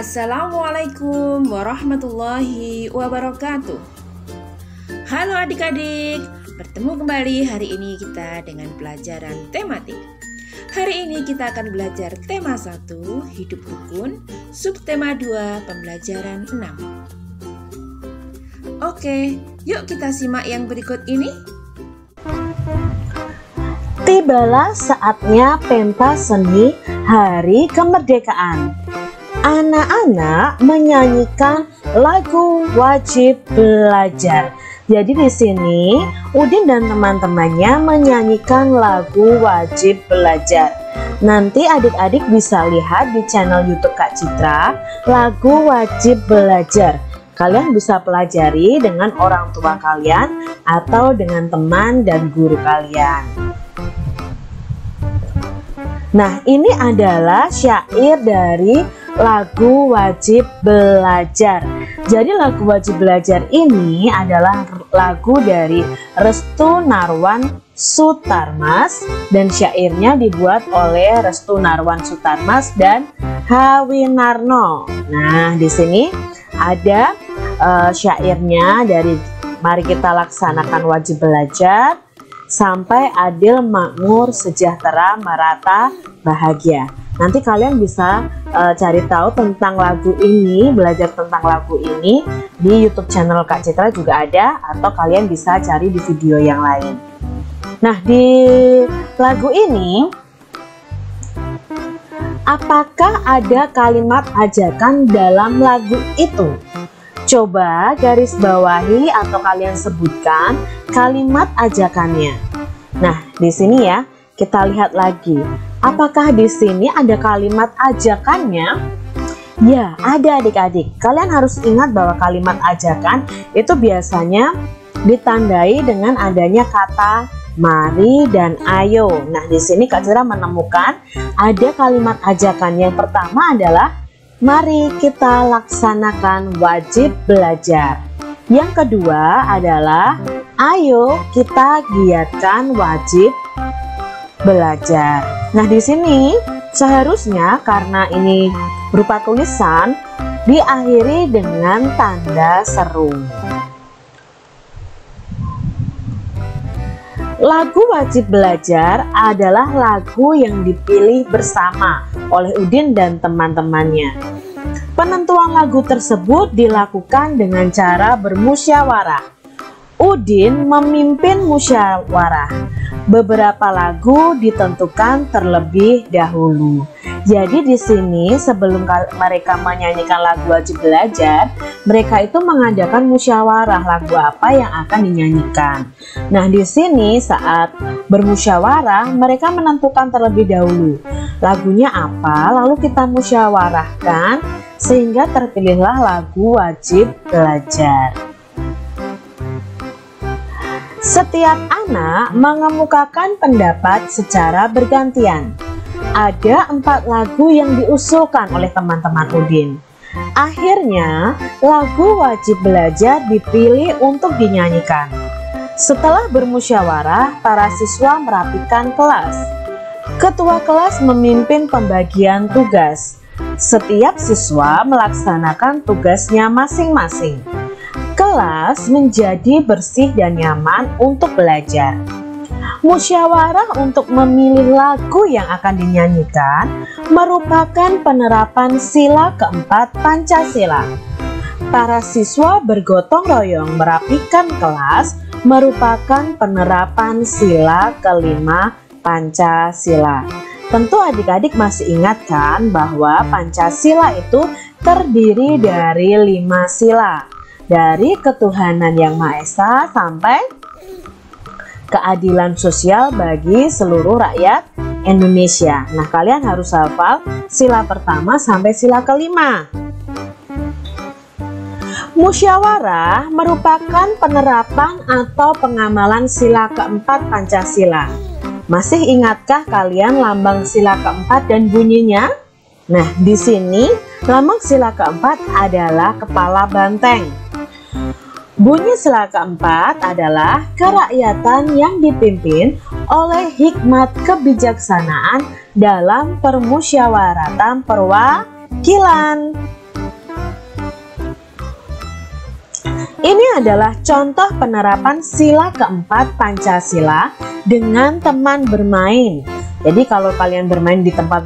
Assalamualaikum warahmatullahi wabarakatuh. Halo adik-adik, bertemu kembali hari ini kita dengan pelajaran tematik. Hari ini kita akan belajar tema 1, hidup rukun, subtema 2, pembelajaran 6. Oke, yuk kita simak yang berikut ini. Tibalah saatnya pentas seni Hari Kemerdekaan. Anak-anak menyanyikan lagu wajib belajar. Jadi di sini Udin dan teman-temannya menyanyikan lagu wajib belajar. Nanti adik-adik bisa lihat di channel YouTube Kak Citra, lagu wajib belajar. Kalian bisa pelajari dengan orang tua kalian atau dengan teman dan guru kalian. Nah, ini adalah syair dari lagu wajib belajar. Jadi lagu wajib belajar ini adalah lagu dari Restu Narwan Sutarmas dan syairnya dibuat oleh Restu Narwan Sutarmas dan H. Winarno. Nah, di sini ada syairnya dari Mari Kita Laksanakan Wajib Belajar sampai adil, makmur, sejahtera, merata, bahagia. Nanti kalian bisa cari tahu tentang lagu ini, belajar tentang lagu ini di YouTube channel Kak Citra juga ada, atau kalian bisa cari di video yang lain. Nah, di lagu ini apakah ada kalimat ajakan dalam lagu itu? Coba garis bawahi atau kalian sebutkan kalimat ajakannya. Nah, di sini ya, kita lihat lagi. Apakah di sini ada kalimat ajakannya? Ya, ada adik-adik. Kalian harus ingat bahwa kalimat ajakan itu biasanya ditandai dengan adanya kata mari dan ayo. Nah, di sini Kak Citra menemukan ada kalimat ajakan. Yang pertama adalah mari kita laksanakan wajib belajar. Yang kedua adalah ayo kita giatkan wajib belajar. Nah, di sini seharusnya karena ini berupa tulisan diakhiri dengan tanda seru. Lagu wajib belajar adalah lagu yang dipilih bersama oleh Udin dan teman-temannya. Penentuan lagu tersebut dilakukan dengan cara bermusyawarah. Udin memimpin musyawarah. Beberapa lagu ditentukan terlebih dahulu. Jadi di sini sebelum mereka menyanyikan lagu wajib belajar, mereka itu mengadakan musyawarah lagu apa yang akan dinyanyikan. Nah, di sini saat bermusyawarah mereka menentukan terlebih dahulu lagunya apa, lalu kita musyawarahkan sehingga terpilihlah lagu wajib belajar. Setiap anak mengemukakan pendapat secara bergantian. Ada 4 lagu yang diusulkan oleh teman-teman Udin. Akhirnya, lagu wajib belajar dipilih untuk dinyanyikan. Setelah bermusyawarah, para siswa merapikan kelas. Ketua kelas memimpin pembagian tugas. Setiap siswa melaksanakan tugasnya masing-masing. Kelas menjadi bersih dan nyaman untuk belajar. Musyawarah untuk memilih lagu yang akan dinyanyikan merupakan penerapan sila keempat Pancasila. Para siswa bergotong royong merapikan kelas merupakan penerapan sila kelima Pancasila. Tentu adik-adik masih ingat kan bahwa Pancasila itu terdiri dari 5 sila. Dari ketuhanan yang Maha Esa sampai keadilan sosial bagi seluruh rakyat Indonesia. Nah, kalian harus hafal sila pertama sampai sila kelima. Musyawarah merupakan penerapan atau pengamalan sila keempat Pancasila. Masih ingatkah kalian lambang sila keempat dan bunyinya? Nah, di sini lambang sila keempat adalah kepala banteng. Bunyi sila keempat adalah kerakyatan yang dipimpin oleh hikmat kebijaksanaan dalam permusyawaratan perwakilan. Ini adalah contoh penerapan sila keempat Pancasila dengan teman bermain. Jadi kalau kalian bermain di tempat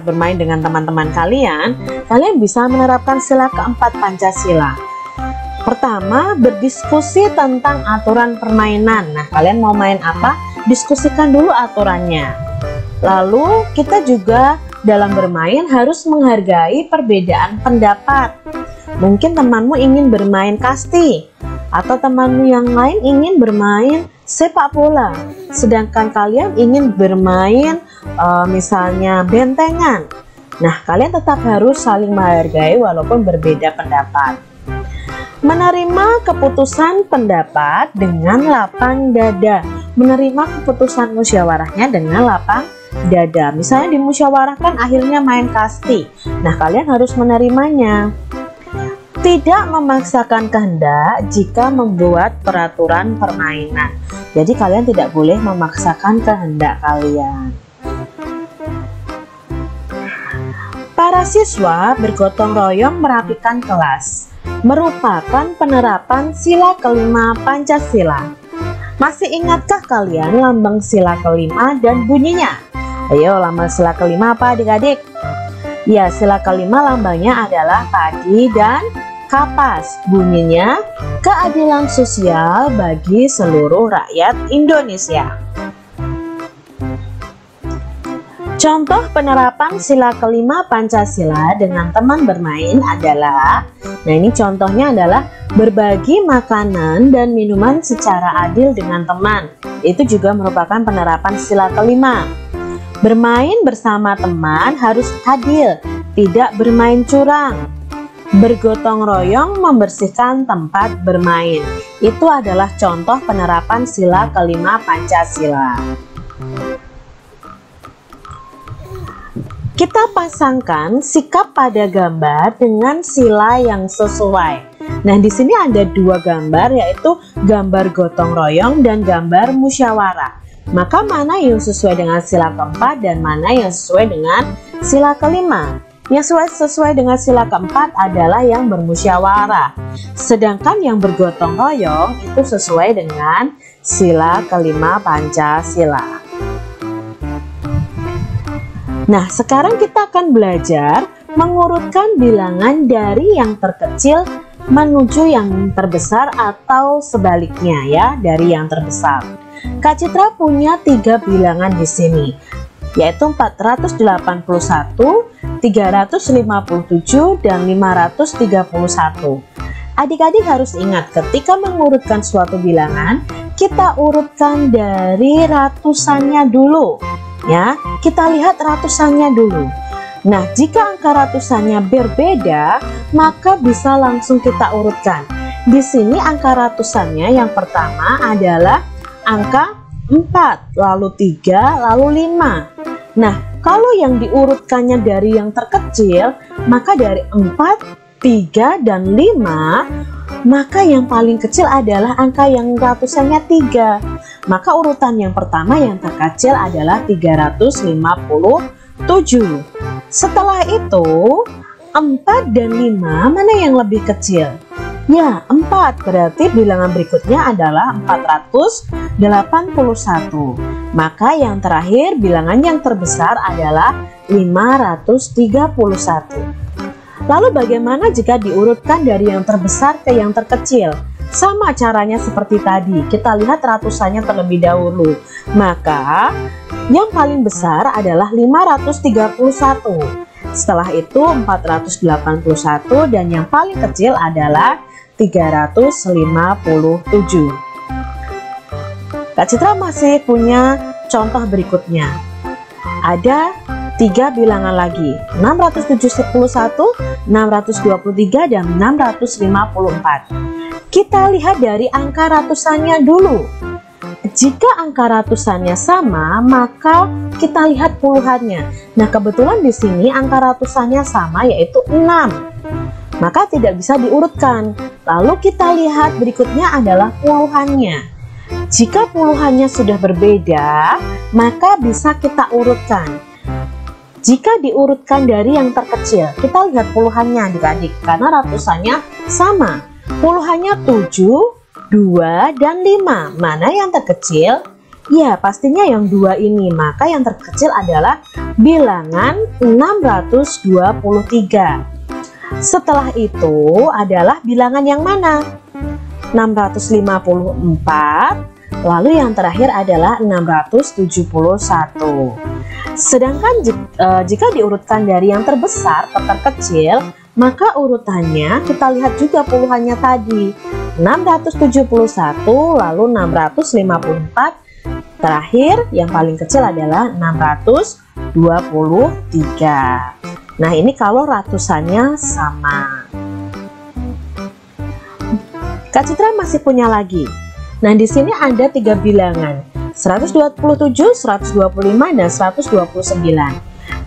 bermain dengan teman-teman kalian bisa menerapkan sila keempat Pancasila. Pertama, berdiskusi tentang aturan permainan. Nah, kalian mau main apa? Diskusikan dulu aturannya. Lalu kita juga dalam bermain harus menghargai perbedaan pendapat. Mungkin temanmu ingin bermain kasti, atau temanmu yang lain ingin bermain sepak bola, sedangkan kalian ingin bermain misalnya bentengan. Nah, kalian tetap harus saling menghargai walaupun berbeda pendapat. Menerima keputusan pendapat dengan lapang dada. Menerima keputusan musyawarahnya dengan lapang dada. Misalnya dimusyawarahkan akhirnya main kasti. Nah, kalian harus menerimanya. Tidak memaksakan kehendak jika membuat peraturan permainan. Jadi kalian tidak boleh memaksakan kehendak kalian. Para siswa bergotong royong merapikan kelas. Merupakan penerapan sila kelima Pancasila. Masih ingatkah kalian lambang sila kelima dan bunyinya? Ayo, lambang sila kelima apa adik-adik? Ya, sila kelima lambangnya adalah padi dan kapas. Bunyinya keadilan sosial bagi seluruh rakyat Indonesia. Contoh penerapan sila kelima Pancasila dengan teman bermain adalah, nah ini contohnya adalah berbagi makanan dan minuman secara adil dengan teman. Itu juga merupakan penerapan sila kelima. Bermain bersama teman harus adil, tidak bermain curang. Bergotong royong membersihkan tempat bermain. Itu adalah contoh penerapan sila kelima Pancasila. Kita pasangkan sikap pada gambar dengan sila yang sesuai. Nah, di sini ada dua gambar, yaitu gambar gotong royong dan gambar musyawarah. Maka mana yang sesuai dengan sila keempat dan mana yang sesuai dengan sila kelima? Yang sesuai dengan sila keempat adalah yang bermusyawarah. Sedangkan yang bergotong royong itu sesuai dengan sila kelima Pancasila. Nah, sekarang kita akan belajar mengurutkan bilangan dari yang terkecil menuju yang terbesar atau sebaliknya ya, dari yang terbesar. Kak Citra punya 3 bilangan di sini, yaitu 481, 357, dan 531. Adik-adik harus ingat, ketika mengurutkan suatu bilangan, kita urutkan dari ratusannya dulu. Ya, kita lihat ratusannya dulu. Nah, jika angka ratusannya berbeda, maka bisa langsung kita urutkan. Di sini angka ratusannya yang pertama adalah angka 4, lalu 3, lalu 5. Nah, kalau yang diurutkannya dari yang terkecil, maka dari 4, 3, dan 5, maka yang paling kecil adalah angka yang ratusannya 3. Maka urutan yang pertama yang terkecil adalah 357. Setelah itu 4 dan 5 mana yang lebih kecil? Ya, 4. Berarti bilangan berikutnya adalah 481. Maka yang terakhir bilangan yang terbesar adalah 531. Lalu bagaimana jika diurutkan dari yang terbesar ke yang terkecil? Sama caranya seperti tadi, kita lihat ratusannya terlebih dahulu. Maka yang paling besar adalah 531. Setelah itu 481 dan yang paling kecil adalah 357. Kak Citra masih punya contoh berikutnya. Ada 3 bilangan lagi, 671, 623, dan 654. Kita lihat dari angka ratusannya dulu. Jika angka ratusannya sama, maka kita lihat puluhannya. Nah, kebetulan di sini angka ratusannya sama, yaitu 6. Maka tidak bisa diurutkan. Lalu kita lihat berikutnya adalah puluhannya. Jika puluhannya sudah berbeda, maka bisa kita urutkan. Jika diurutkan dari yang terkecil, kita lihat puluhannya adik-adik, karena ratusannya sama. Puluhannya 7, 2, dan 5. Mana yang terkecil? Ya, pastinya yang 2 ini. Maka yang terkecil adalah bilangan 623. Setelah itu adalah bilangan yang mana? 654. Lalu yang terakhir adalah 671. Sedangkan jika diurutkan dari yang terbesar ke terkecil, maka urutannya kita lihat juga puluhannya tadi. 671, lalu 654. Terakhir yang paling kecil adalah 623. Nah, ini kalau ratusannya sama. Kak Citra masih punya lagi. Nah, di sini ada 3 bilangan, 127, 125, dan 129.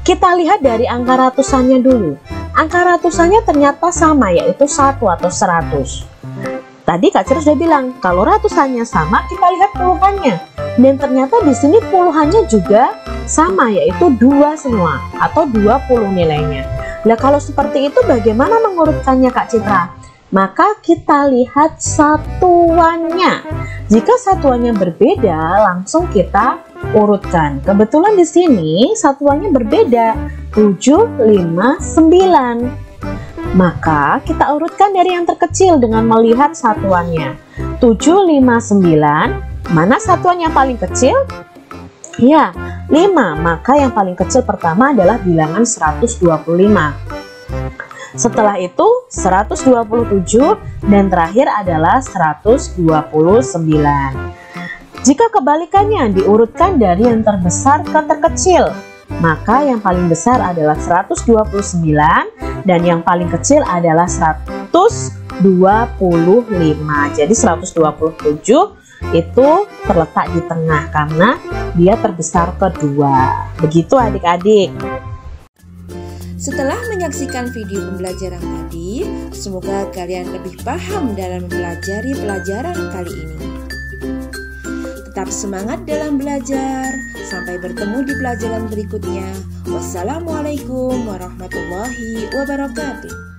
Kita lihat dari angka ratusannya dulu. Angka ratusannya ternyata sama, yaitu 1 atau 100. Tadi Kak Citra sudah bilang, kalau ratusannya sama, kita lihat puluhannya. Dan ternyata di sini puluhannya juga sama, yaitu 2 semua, atau 20 nilainya. Nah, kalau seperti itu bagaimana mengurutkannya Kak Citra? Maka kita lihat satuannya. Jika satuannya berbeda, langsung kita urutkan. Kebetulan di sini satuannya berbeda, 7, 5, 9. Maka kita urutkan dari yang terkecil dengan melihat satuannya. 7, 5, 9. Mana satuan yang paling kecil? Ya, 5. Maka yang paling kecil pertama adalah bilangan 125. Setelah itu 127 dan terakhir adalah 129. Jika kebalikannya diurutkan dari yang terbesar ke terkecil, maka yang paling besar adalah 129 dan yang paling kecil adalah 125. Jadi 127 itu terletak di tengah karena dia terbesar kedua. Begitu adik-adik. Setelah menyaksikan video pembelajaran tadi, semoga kalian lebih paham dalam mempelajari pelajaran kali ini. Tetap semangat dalam belajar. Sampai bertemu di pelajaran berikutnya. Wassalamualaikum warahmatullahi wabarakatuh.